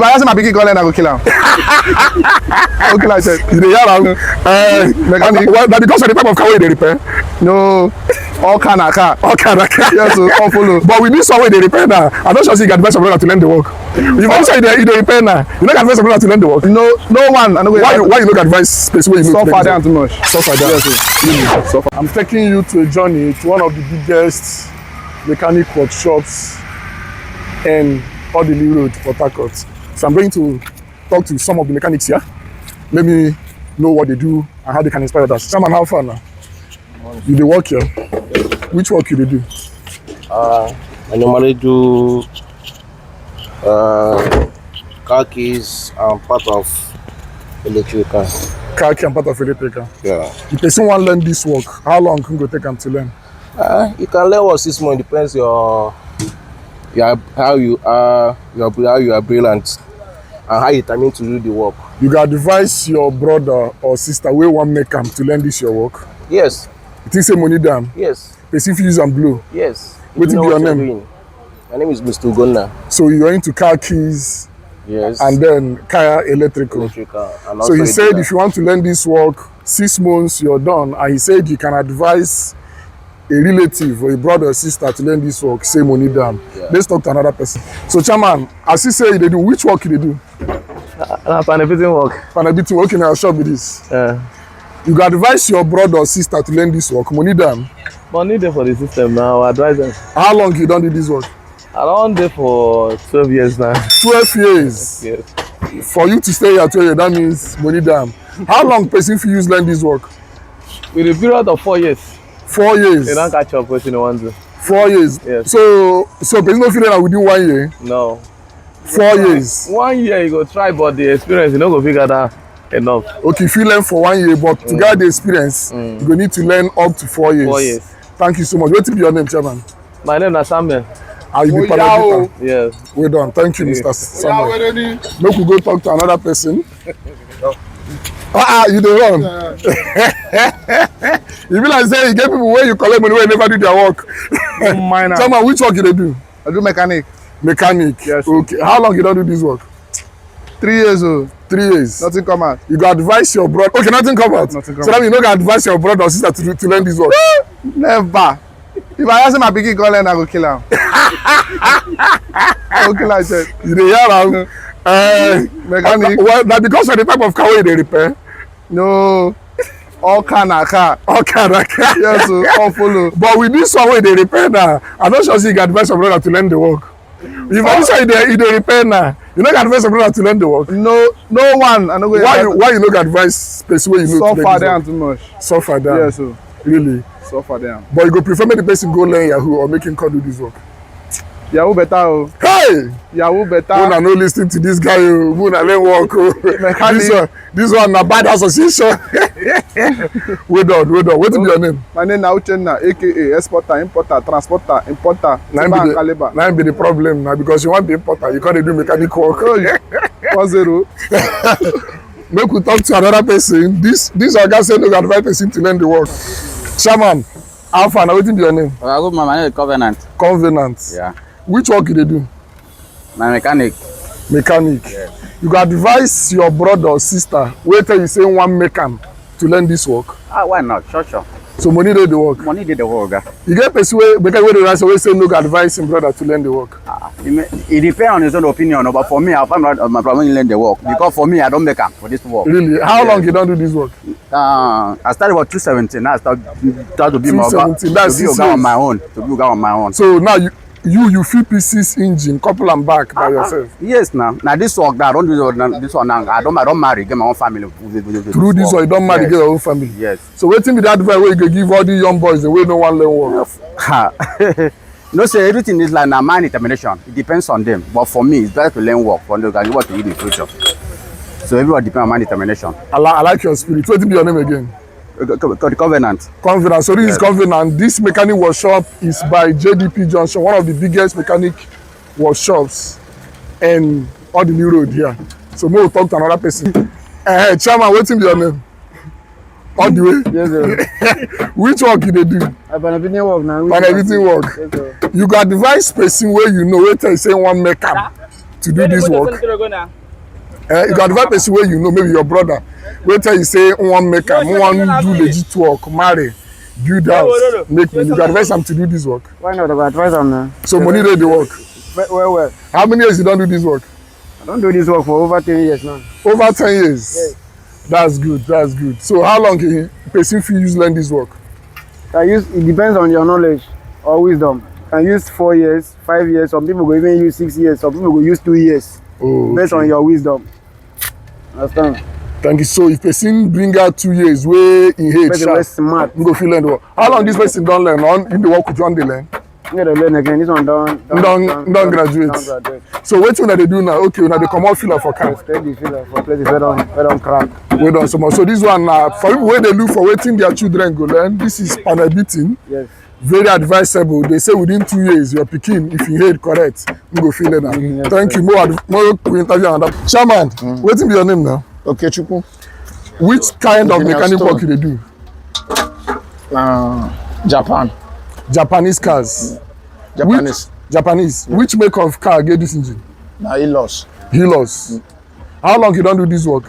If I ask my pikin calling, I go kill him. I go kill him. You dey hear am? Na because of the type of car wey dey repair. No, all car na car. All car na car. Yes, so all follow. But with this one wey dey repair now, I don sure say you can advise your brother to learn the work. If you say you dey repair now, you no can advise your brother to learn the work. No one. I no go. Why you no can advise person wey you know? Suffer down too much. Suffer down. Yes, so. Suffer. I'm taking you to a journey to one of the biggest mechanic workshops in Odili Road, Port Harcourt. So I'm going to talk to some of the mechanics here. Let me know what they do and how they can inspire others. Chairman, how far now? You dey work here? Which work you dey do? I normally do car keys and part of electrical. Car key and part of electrical. Yeah. The person want learn this work. How long can go take them to learn? You can learn what 6 months. Depends how you are brilliant and how you determined to do the work. You can advise your brother or sister wey wan make am to learn this your work. Yes. You think say money down? Yes. Person fit use am blow. Yes. Wetin be your name? Doing. My name is Mr. Ugonna. So you are into car keys. Yes. And then car electrical. And So he said if you want to learn this work, 6 months you're done. And he said you can advise a relative or a brother or sister to learn this work, say money down. Yeah. Let's talk to another person. So Chairman, as he say they do, which work they do? Panabiting work. Panabiting work in our shop with this. You can advise your brother or sister to learn this work, money down. Money there for the system now, advise them. How long you done do this work? Around there for 12 years now. 12 years? Yes. For you to stay here 12 years, that means money down. How long person for you learn this work? With a period of 4 years. 4 years? You don't catch up what you want to. 4 years? Yes. So person no fit learn within 1 year? No. 4 years? 1 year you go try, but the experience, you don't go figure that enough. Okay, if you learn for 1 year, but to get the experience, you go need to learn up to 4 years. 4 years. Thank you so much. What will be your name, Chairman? My name is Samuel. Are you Panabita? Yes. Well done. Thank you, Mr. Samuel. Make we go talk to another person. You dey run. You be like say you get people where you collect money wey never do their work. Chairman, which work you dey do? I do mechanic. Mechanic. Yes. Okay. How long you don do this work? 3 years old. 3 years. Nothing come out. You go advise your brother. Okay, nothing come out. Nothing come so that means you no go advise your brother or sister to learn this work. Never. If I ask my pikin calling, I go kill him. I go kill him. You dey hear am? Mechanic. Well, na because of the type of car wey you dey repair. No, all car na car. All car na car. Yes, so all follow. But with this one wey dey repair now, I no sure say you can advise your brother to learn the work. If I say you dey repair now, you no can advise your brother to learn the work. No one. I no go. Why you no can advise person wey you know to learn suffer this down work? too much. Suffer down. Yes, so Really. suffer down. But you go prefer make the person go learn Yahoo or make him come do this work. Yahoo better oh. Hey! Yahoo better. Una no lis ten to this guy o. Una learn work o. This one na bad association. Wait on. Wetin be your name? My name na Uchenna, aka exporter, importer, transporter, importer. Na be the problem na because you wan be importer, you come dey do mechanic work. 1-0. Make we talk to another person. This oga say no go advise person to learn the work. Chairman, how far na wetin be your name? My name is Covenant. Covenant. Yeah. Which work you dey do? My mechanic. Mechanic. Yes. You go advise your brother or sister wey tell you say wan make am to learn this work. Why not? Sure. So money dey the work. Money dey the work. You get person wey dey answer wey say no go advise him brother to learn the work. It depends on his own opinion, but for me, I find my brother learn the work because for me, I don't make am for this work. Really? How long you don do this work? I started about 2017. Now I start to be my oga on my own. To be oga on my own. So now you fit P6 engine, couple am back by yourself. Yes, now this work that I don't do this one now. I don't marry, get my own family. Through this one, you don't marry, get your own family. Yes. So wetin be that advice wey you go give all the young boys the way no wan learn work? No, say everything is like na mind determination. It depends on them. But for me, it's better to learn work for them than what to eat in the future. So everyone depends on mind determination. I like your spirit. Wetin be your name again? Covenant. Covenant. So this is Covenant. This mechanic workshop is by JDP Junction, one of the biggest mechanic workshops in Odili Road here. So we will talk to another person. Chairman, wetin be your name? All the way? Yes, sir. Which work you dey do? Panabiting work now. Panabiting work. Yes, sir. You go advise person wey you know wey tell you say wan make am to do this work. You go advise person wey you know, maybe your brother, wey tell you say wan make am, wan do legit work, marry, build house, make money. You go advise am to do this work. Why not? I go advise am now. So money dey the work. Well. How many years you don do this work? I don do this work for over 10 years now. Over 10 years. Yes. That's good. That's good. So how long can person fit use learn this work? It depends on your knowledge or wisdom. You can use 4 years, 5 years. Some people go even use 6 years. Some people go use 2 years. Oh, based on your wisdom. Understand? Thank you. So if person bring out 2 years wey in head sharp, smart, you go fit learn the work. How long this person don learn on in the work with you dey learn? You dey learn again. This one don graduate. So wetin una dey do now? Okay, una dey comot filler for car. Steady filler for places wey don crack. Wey don small. So this one na for people wey dey look for wetin their children go learn. This is panel beating. Yes. Very advisable. They say within 2 years your pikin, if you head correct, you go fit learn am. Yes, thank you. More we interview another. Chairman, wetin be your name now? Okechukwu. Which kind of mechanic work you dey do? Japan. Japanese cars. Japanese. Which make of car get this engine? Na Hilos. Hilos. How long you don do this work?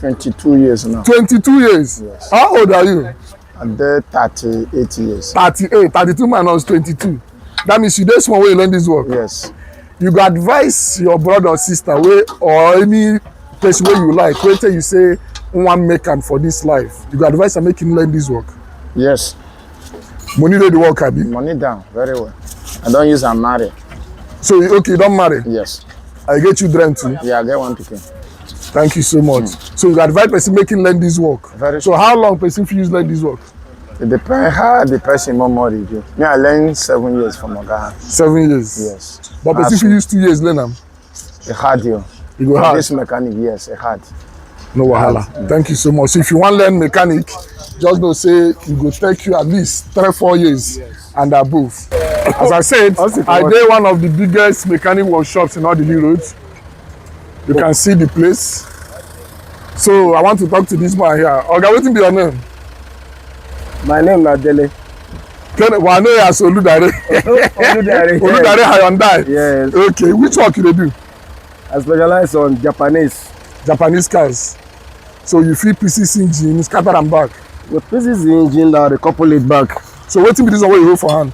22 years now. 22 years? Yes. How old are you? I'm there 38 years. 38. 32 minus 22. That means you dey small wey you learn this work. Yes. You go advise your brother or sister wey or any person wey you like wey tell you say wan make am for this life. You go advise am make him learn this work. Yes. Money dey the work, abi? Money down, very well. I don use am marry. So okay, you don marry? Yes. I get children too? Yeah, I get one pikin. Thank you so much. So you go advise person make him learn this work. Very so how long person fit use learn this work? It depends how the person memory do. Me, I learned 7 years from Oga. 7 years? Yes. But person fit use 2 years learn am? It hard you. E go hard? This mechanic, yes, it hard. No wahala. Thank you so much. So if you wan learn mechanic, just know say e go take you at least 3-4 years and above. As I said, I dey one of the biggest mechanic workshops in Odili Road. You can see the place. So I want to talk to this man here. Oga, wetin be your name? My name na Dele. Well, I know you as Oludare. Oludare. Oludare Hyundai. Yes. Okay, which work you dey do? I specialize on Japanese cars. So you fit pieces engine, scatter am back. The pieces the engine now they couple it back. So wetin be this one wey you hold for hand?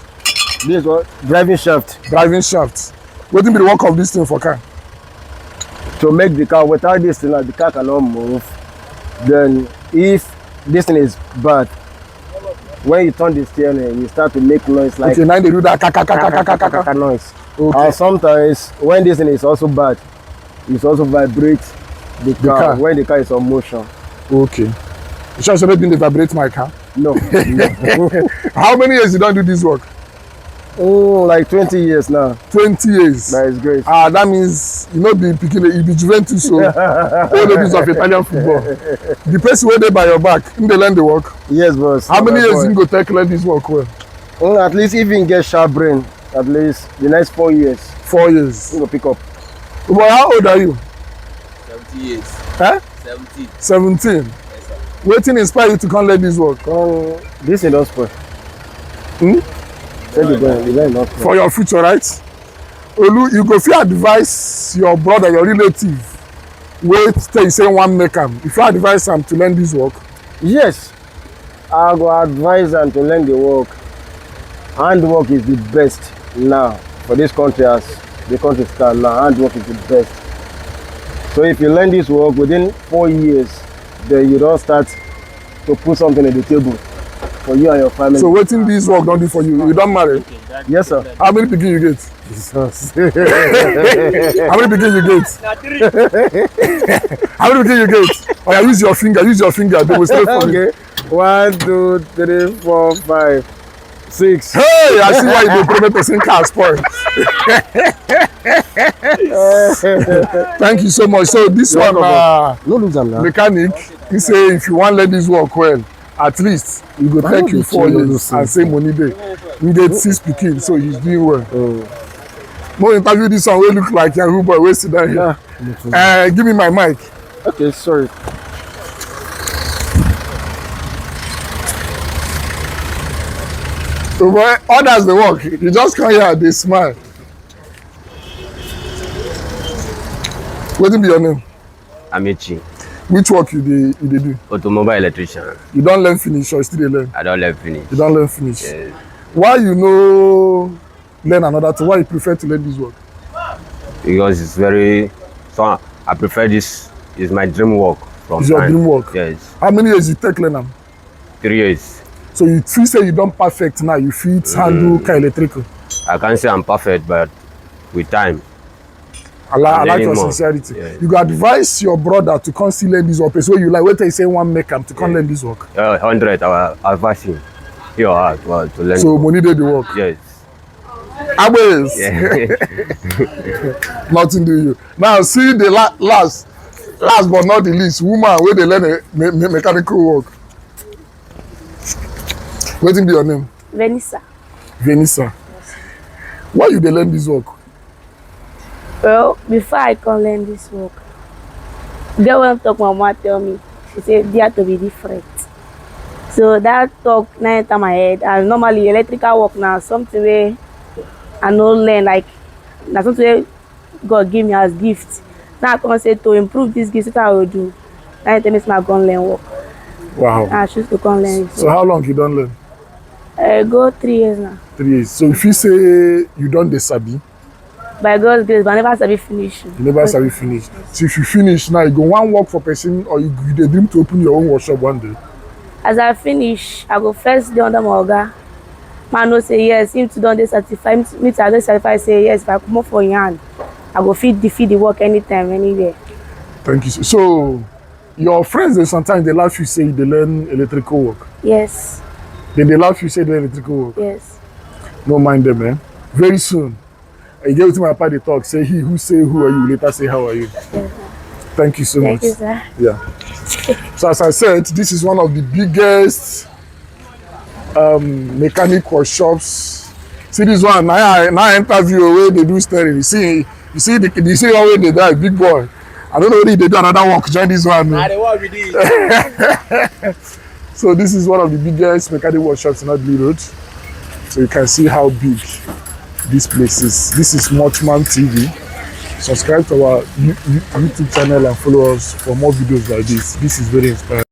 This one driving shaft. Driving shaft. Wetin be the work of this thing for car? To make the car, without this thing, the car cannot move. Then if this thing is bad, when you turn the steering, you start to make noise like okay, now they do that kaka noise. Okay. And sometimes when this thing is also bad, it also vibrates the car when the car is on motion. Okay. You sure somebody didn't vibrate my car? No. How many years you don't do this work? Oh, like 20 years now. 20 years. That is great. That means you know be picking you be Juventus, so all ladies of Italian football. The person where they by your back, in they learn the work. Yes, boss. How many years you go take learn this work well? Well, at least if you get sharp brain, at least the next 4 years. 4 years. You go pick up. But how old are you? 70 years. Huh? 17. 17. Yes, sir. Wetin inspire you to come learn this work? This is not spoil. For your future, right? Olu, you go fit advise your brother, your relative, wey tell you say wan make am. If you advise am to learn this work? Yes, I go advise am to learn the work. Handwork is the best now for this country as the country stand now. Handwork is the best. So if you learn this work within 4 years, then you don start to put something on the table for you and your family. So wetin this work don do for you? You don marry? Yes, sir. How many pikin you get? Jesus. How many pikin you get? How many pikin you get? Oh, yeah, use your finger, demonstrate for me. Okay. 1, 2, 3, 4, 5, 6. Hey, I see why you dey promote person car spoil. Thank you so much. So this one No lose am now. mechanic, he say if you wan learn this work well, at least you go take you 4 years and say money dey. You get 6 pikin, so he's doing well. More interview this one wey look like Yahoo boy wey sit down here. Give me my mic. Okay, sorry. So boy, others dey work. You just come here, dey smile. Wetin be your name? Amici, Which work you dey do? automobile electrician. You don learn finish or you still dey learn? I don't learn finish. You don learn finish. Yes. Why you no learn another thing? Why you prefer to learn this work? Because it's very, so I prefer this. It's my dream work from It's your time. dream work? Yes, How many years you take learn am? 3 years. So you feel say you don perfect now, you fit handle car electrical. I can't say I'm perfect, but with time. I like learning your more. sincerity. Yeah. You go advise your brother to come still learn this work. So you like, wait till you say one make am to come learn this work. 100, I will advise him. Your heart well, to learn. So money dey the work. Yes. Always. Yeah. Nothing do you. Now see the last but not the least, woman wey dey learn mechanical work. Wetin be your name? Vanessa. Vanessa. Why you dey learn this work? Well, before I can learn this work, girl when talk, my mama tell me, she said, "There to be different." So that talk now enter my head. And normally electrical work now something where I no learn, like na something where God give me as gift. Now I can say to improve this gift, what I will do. Now tell me say I go learn work. Wow. I choose to come learn it. So how long you don learn? I go 3 years now. 3 years. So if you say you don dey sabi, By God's grace, but I never sabi finish. you never sabi finish. So if you finish now, you go wan work for person or you dey dream to open your own workshop one day? As I finish, I go first dey under my oga. Man no say yes, him too don dey certified. Me too I don certify say yes, if I comot for him hand, I go fit defeat the work anytime, anywhere. Thank you. So your friends dey sometimes dey laugh you say you dey learn electrical work. Yes, They dey laugh you say you dey learn electrical work. yes. No mind them, man. Very soon, you get wetin my papa dey talk. Say he who say who are you later say how are you. Thank you so Thank much. you, sir. Yeah. So as I said, this is one of the biggest mechanic workshops. See this one, now I interview where they do steering. You see how way they die, big boy. I don't know whether they do another work, join this one. Nah, the one we did. So this is one of the biggest mechanic workshops in Adley Road. So you can see how big this place is. This is Muchman TV. Subscribe to our YouTube channel and follow us for more videos like this. This is very inspiring.